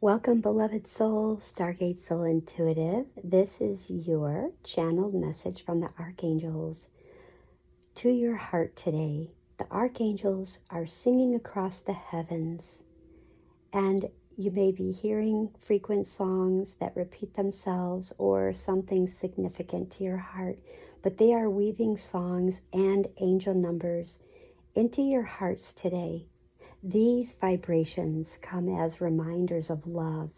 Welcome, beloved soul, Stargate Soul Intuitive. This is your channeled message from the Archangels to your heart today. The Archangels are singing across the heavens, and you may be hearing frequent songs that repeat themselves or something significant to your heart, but they are weaving songs and angel numbers into your hearts today. These vibrations come as reminders of love,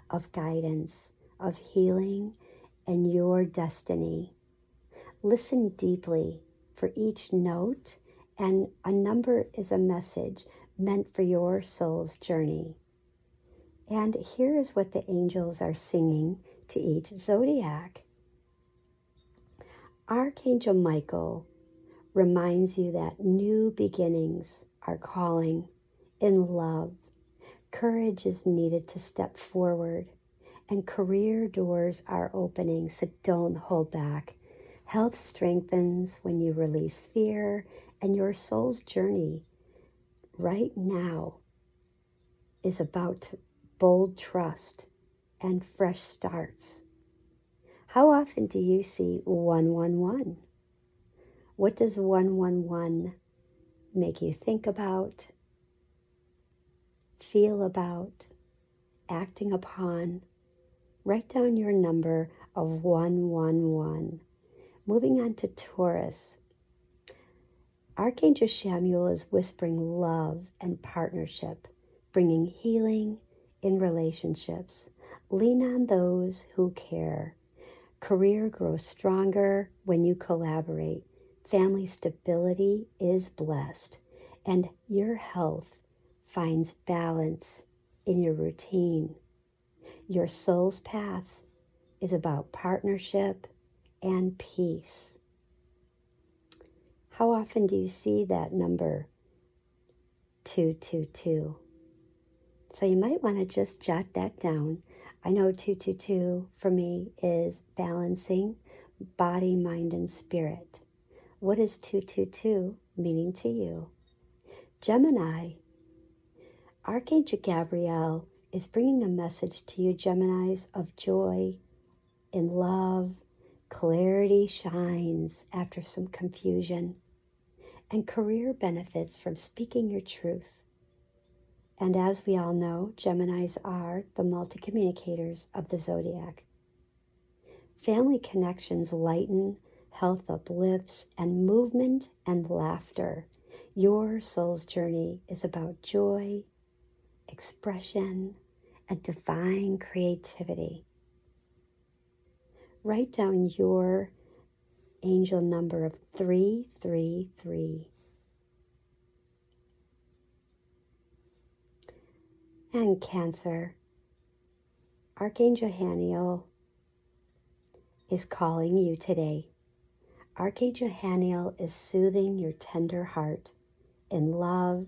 of guidance, of healing, and your destiny. Listen deeply for each note, and a number is a message meant for your soul's journey. And here is what the angels are singing to each zodiac. Archangel Michael reminds you that new beginnings are calling in love. Courage is needed to step forward, and career doors are opening, so don't hold back. Health strengthens when you release fear, and your soul's journey right now is about bold trust and fresh starts. How often do you see 111? What does 111 make you think about, feel about, acting upon? Write down your number of 111. Moving on to Taurus. Archangel Chamuel is whispering love and partnership, bringing healing in relationships. Lean on those who care. Career grows stronger when you collaborate. Family stability is blessed, and your health finds balance in your routine. Your soul's path is about partnership and peace. How often do you see that number 222? So you might want to just jot that down. I know 222 for me is balancing body, mind, and spirit. What is 222 meaning to you? Gemini. Archangel Gabriel is bringing a message to you, Geminis, of joy in love. Clarity shines after some confusion, and career benefits from speaking your truth. And as we all know, Geminis are the multi-communicators of the zodiac. Family connections lighten, health uplifts, and movement and laughter. Your soul's journey is about joy, expression, and divine creativity. Write down your angel number of 333. And Cancer. Archangel Haniel is calling you today. Archangel Haniel is soothing your tender heart in love.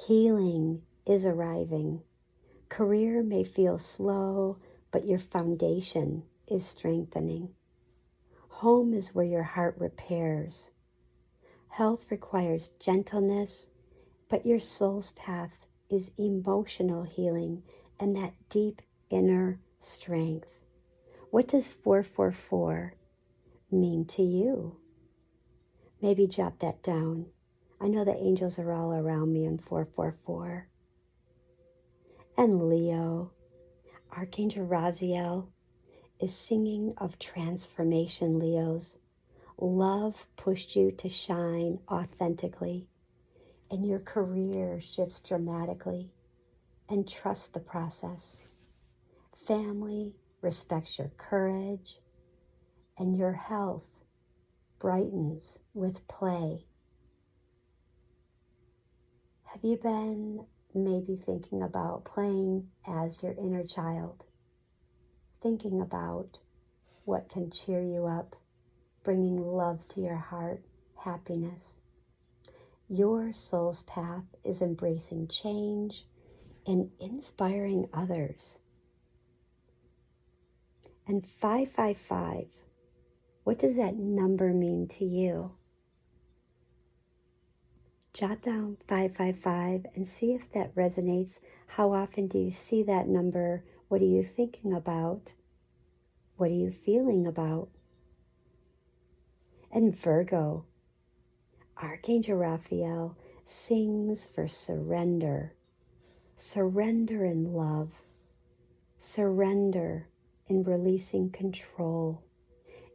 Healing is arriving. Career may feel slow, but your foundation is strengthening. Home is where your heart repairs. Health requires gentleness, but your soul's path is emotional healing and that deep inner strength. What does 444 mean to you? Maybe jot that down. I know the angels are all around me in 444. And Leo, Archangel Raziel is singing of transformation, Leos. Love pushed you to shine authentically, and your career shifts dramatically, and trust the process. Family respects your courage, and your health brightens with play. Have you been maybe thinking about playing as your inner child? Thinking about what can cheer you up, bringing love to your heart, happiness. Your soul's path is embracing change and inspiring others. And 555, what does that number mean to you? Jot down 555 and see if that resonates. How often do you see that number? What are you thinking about? What are you feeling about? And Virgo, Archangel Raphael sings for surrender. Surrender in love. Surrender in releasing control.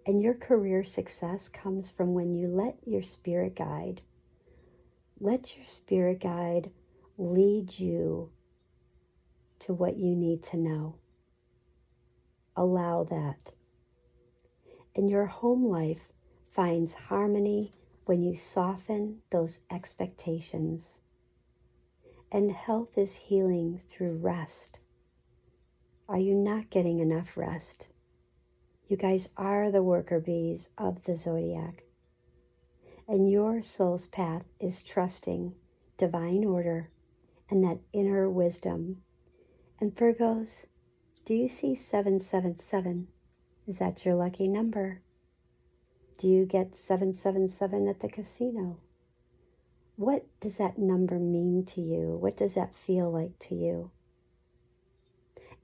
And your career success comes from when you let your spirit guide lead you to what you need to know. Allow that. And your home life finds harmony when you soften those expectations. And health is healing through rest. Are you not getting enough rest? You guys are the worker bees of the Zodiac. And your soul's path is trusting divine order and that inner wisdom. And Virgos, do you see 777? Is that your lucky number? Do you get 777 at the casino? What does that number mean to you? What does that feel like to you?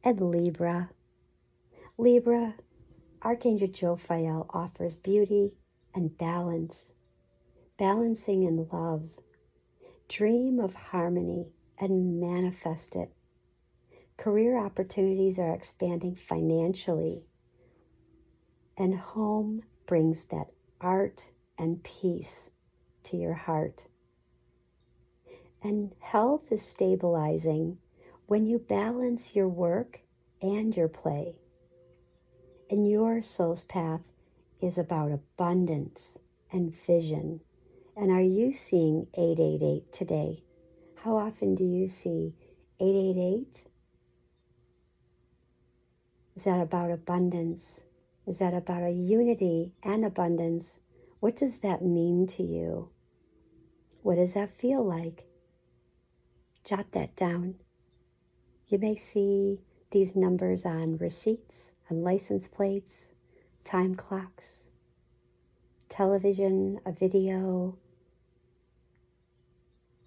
And Libra, Archangel Jophiel offers beauty and balance, balancing in love. Dream of harmony and manifest it. Career opportunities are expanding financially, and home brings that art and peace to your heart. And health is stabilizing when you balance your work and your play. And your soul's path is about abundance and vision. And are you seeing 888 today? How often do you see 888? Is that about abundance? Is that about a unity and abundance? What does that mean to you? What does that feel like? Jot that down. You may see these numbers on receipts, on license plates, time clocks, television, a video.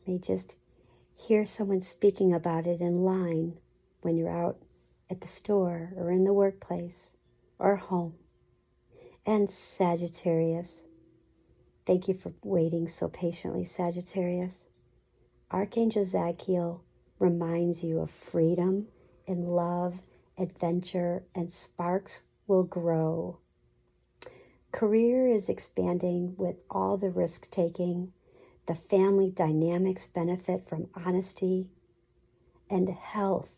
You may just hear someone speaking about it in line when you're out at the store or in the workplace or home. And Sagittarius, thank you for waiting so patiently, Sagittarius. Archangel Zadkiel reminds you of freedom and love, adventure, and sparks will grow. Career is expanding with all the risk-taking. The family dynamics benefit from honesty, and health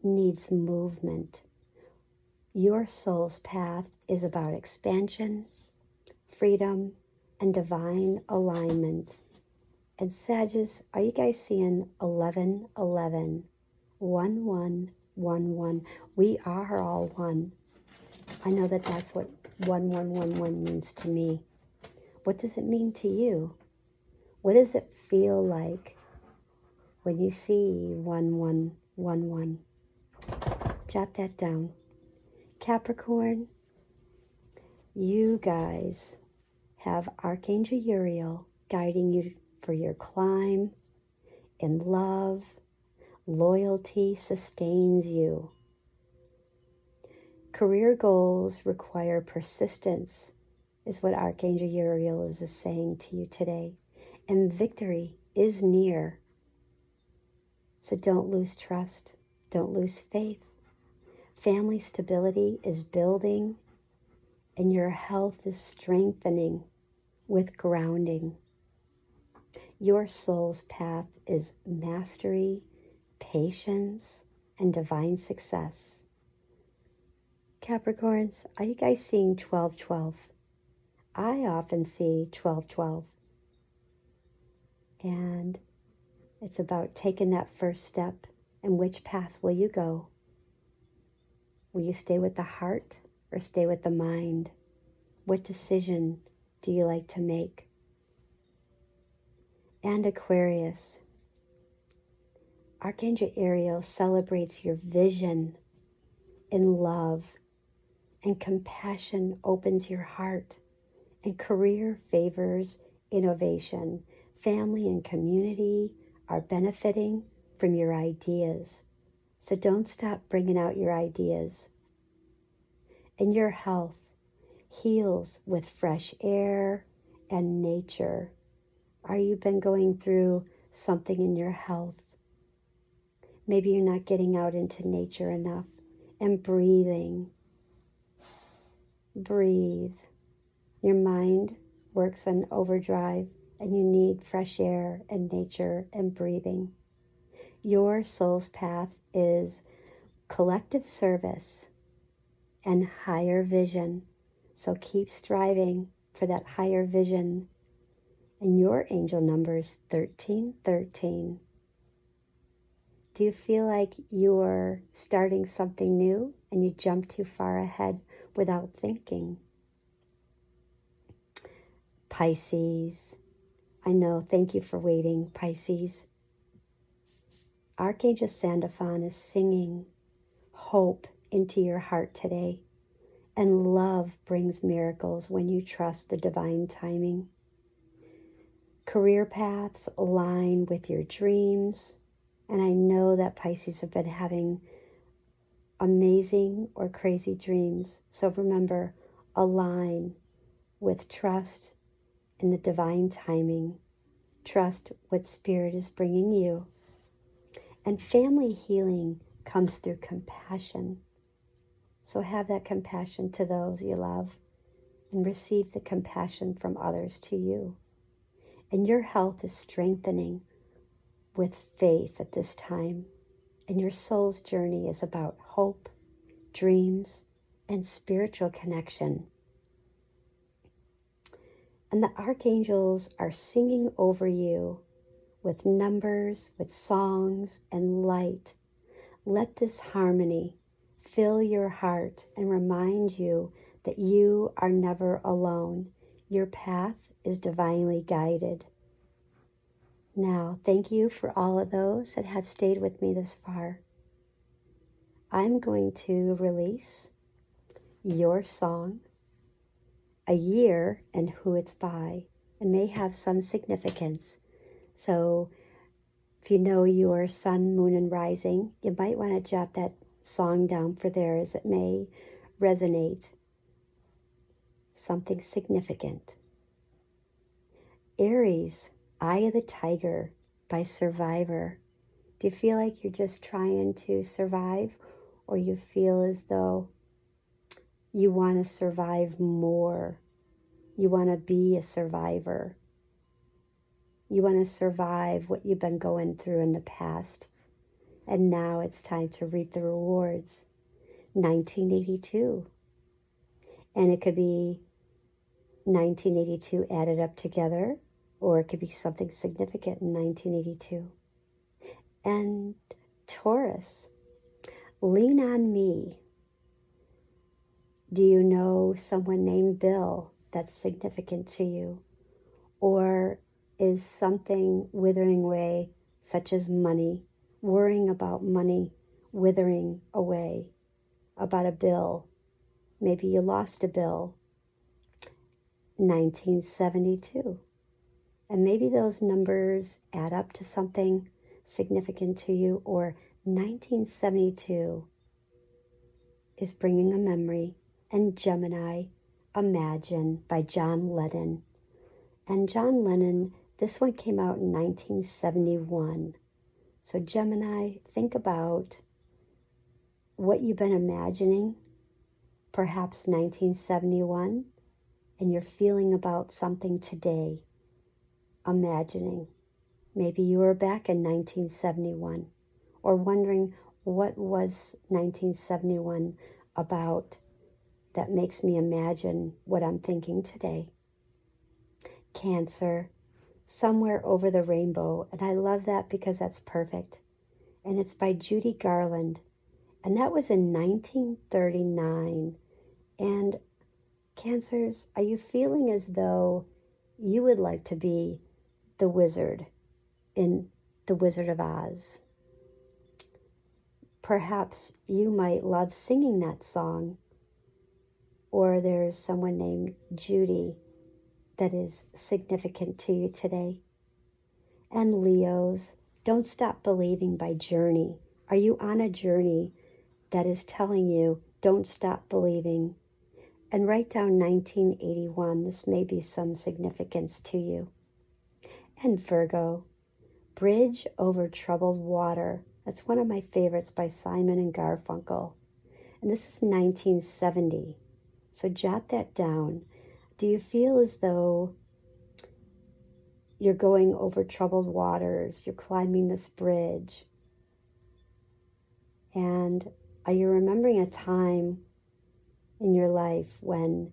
needs movement. Your soul's path is about expansion, freedom, and divine alignment. And Sagittarius, are you guys seeing 1111, 1111? We are all one. I know that that's what 1111 means to me. What does it mean to you? What does it feel like when you see 1111? Jot that down. Capricorn, you guys have Archangel Uriel guiding you for your climb in love. Loyalty sustains you. Career goals require persistence, is what Archangel Uriel is saying to you today. And victory is near. So don't lose trust. Don't lose faith. Family stability is building, and your health is strengthening with grounding. Your soul's path is mastery, patience, and divine success. Capricorns, are you guys seeing 1212? I often see 1212. And it's about taking that first step. And which path will you go? Will you stay with the heart or stay with the mind? What decision do you like to make? And Aquarius, Archangel Ariel celebrates your vision in love, and compassion opens your heart, and career favors innovation. family and community are benefiting from your ideas. So don't stop bringing out your ideas. And your health heals with fresh air and nature. Are you been going through something in your health? Maybe you're not getting out into nature enough. And breathing. Breathe. Your mind works on overdrive and you need fresh air and nature and breathing. Your soul's path is collective service and higher vision. So keep striving for that higher vision. And your angel number is 1313. Do you feel like you're starting something new and you jump too far ahead without thinking? Pisces. I know, thank you for waiting, Pisces. Archangel Sandalphon is singing hope into your heart today. And love brings miracles when you trust the divine timing. Career paths align with your dreams. And I know that Pisces have been having amazing or crazy dreams. So remember, align with trust in the divine timing. Trust what Spirit is bringing you. And family healing comes through compassion. So have that compassion to those you love and receive the compassion from others to you. And your health is strengthening with faith at this time. And your soul's journey is about hope, dreams, and spiritual connection. And the archangels are singing over you with numbers, with songs, and light. Let this harmony fill your heart and remind you that you are never alone. Your path is divinely guided. Now, thank you for all of those that have stayed with me this far. I'm going to release your song, a year, and who it's by, and may have some significance. So if you know your sun, moon, and rising, you might want to jot that song down for there, as it may resonate something significant. Aries, Eye of the Tiger by Survivor. Do you feel like you're just trying to survive, or you feel as though you want to survive more? You want to be a survivor. You want to survive what you've been going through in the past. And now it's time to reap the rewards. 1982. And it could be 1982 added up together, or it could be something significant in 1982. And Taurus, lean on me. Do you know someone named Bill that's significant to you? Or is something withering away, such as money, worrying about money withering away, about a bill? Maybe you lost a bill. 1972. And maybe those numbers add up to something significant to you, or 1972 is bringing a memory. And Gemini, Imagine by John Lennon. And John Lennon, this one came out in 1971. So Gemini, think about what you've been imagining, perhaps 1971, and you're feeling about something today, imagining. Maybe you were back in 1971, or wondering what was 1971 about that makes me imagine what I'm thinking today. Cancer, Somewhere Over the Rainbow, and I love that because that's perfect. And it's by Judy Garland, and that was in 1939. And Cancers, are you feeling as though you would like to be the wizard in The Wizard of Oz? Perhaps you might love singing that song, or there's someone named Judy that is significant to you today. And Leos, don't stop believing by journey. Are you on a journey that is telling you, don't stop believing? And write down 1981. This may be some significance to you. And Virgo, Bridge Over Troubled Water. That's one of my favorites by Simon and Garfunkel. And this is 1970. So jot that down. Do you feel as though you're going over troubled waters, you're climbing this bridge? And are you remembering a time in your life when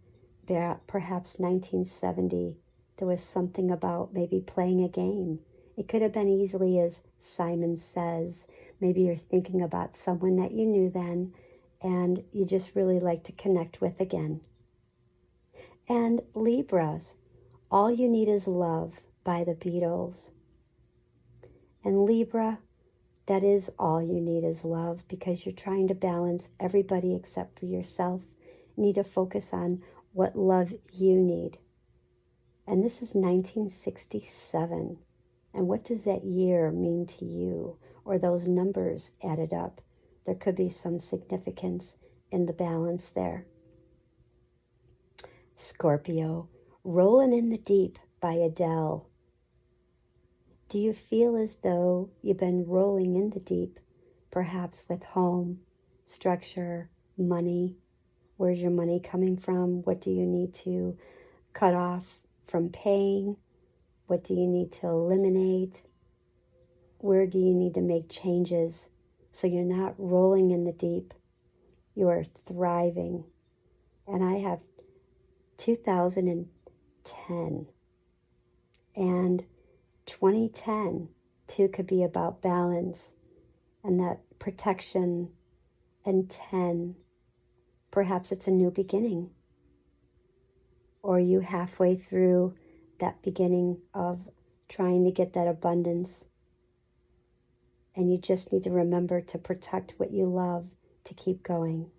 perhaps 1970, there was something about maybe playing a game? It could have been easily as Simon Says. Maybe you're thinking about someone that you knew then and you just really like to connect with again. And Libras, All You Need Is Love by the Beatles. And Libra, that is all you need is love, because you're trying to balance everybody except for yourself. You need to focus on what love you need. And this is 1967. And what does that year mean to you? Or those numbers added up? There could be some significance in the balance there. Scorpio, Rolling in the Deep by Adele. Do you feel as though you've been rolling in the deep, perhaps with home, structure, money? Where's your money coming from? What do you need to cut off from paying? What do you need to eliminate? Where do you need to make changes so you're not rolling in the deep? You are thriving. And I have 2010 and 2010 too could be about balance and that protection. And 10, perhaps it's a new beginning, or you halfway through that beginning of trying to get that abundance, and you just need to remember to protect what you love to keep going.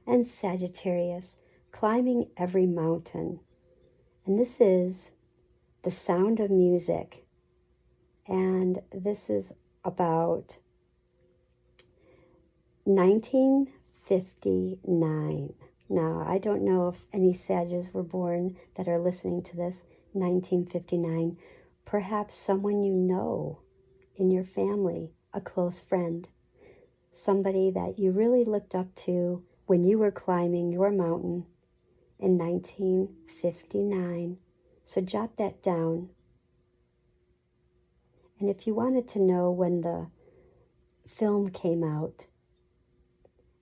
And Sagittarius, Climbing Every Mountain. And this is The Sound of Music. And this is about 1959. Now, I don't know if any Sages were born that are listening to this. 1959. Perhaps someone you know in your family, a close friend, somebody that you really looked up to when you were climbing your mountain in 1959. So jot that down. And if you wanted to know when the film came out,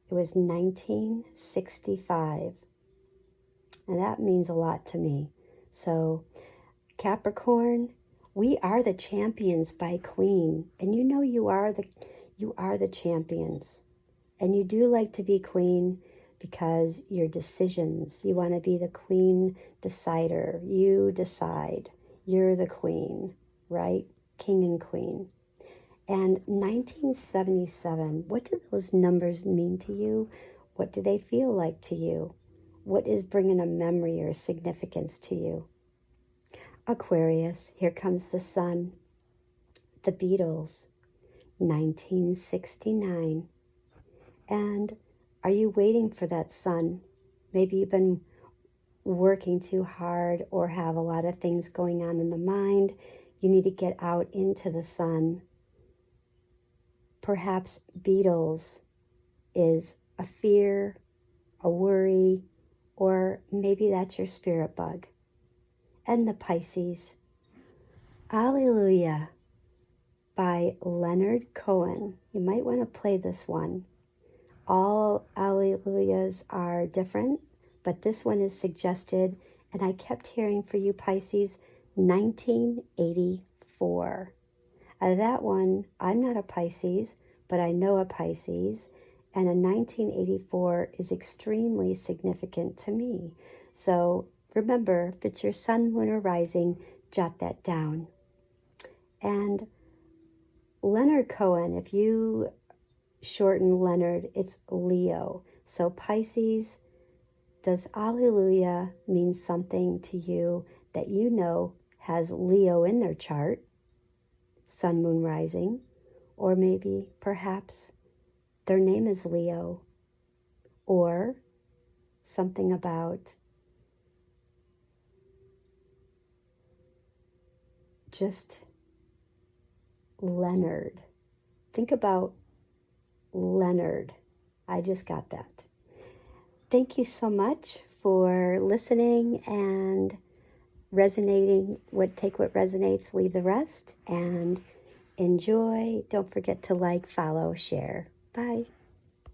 it was 1965. And that means a lot to me. So Capricorn, We Are the Champions by Queen. And you know you are the champions. And you do like to be queen because your decisions, you want to be the queen decider. You decide. You're the queen, right? King and queen. And 1977, what do those numbers mean to you? What do they feel like to you? What is bringing a memory or significance to you? Aquarius, Here Comes the Sun. The Beatles, 1969. And are you waiting for that sun? Maybe you've been working too hard or have a lot of things going on in the mind. You need to get out into the sun. Perhaps Beatles is a fear, a worry, or maybe that's your spirit bug. And the Pisces, Alleluia by Leonard Cohen. You might want to play this one. All Alleluias are different, but this one is suggested, and I kept hearing for you Pisces, 1984. Out of that one, I'm not a Pisces, but I know a Pisces, and a 1984 is extremely significant to me. So remember, if it's your sun, moon, or rising, jot that down. And Leonard Cohen, if you shorten Leonard, it's Leo. So Pisces, does Alleluia mean something to you that you know has Leo in their chart? sun, moon, rising, or maybe perhaps their name is Leo, or something about just Leonard. Think about Leonard. I just got that. Thank you so much for listening and resonating. Take what resonates, leave the rest, and enjoy. Don't forget to like, follow, share. Bye.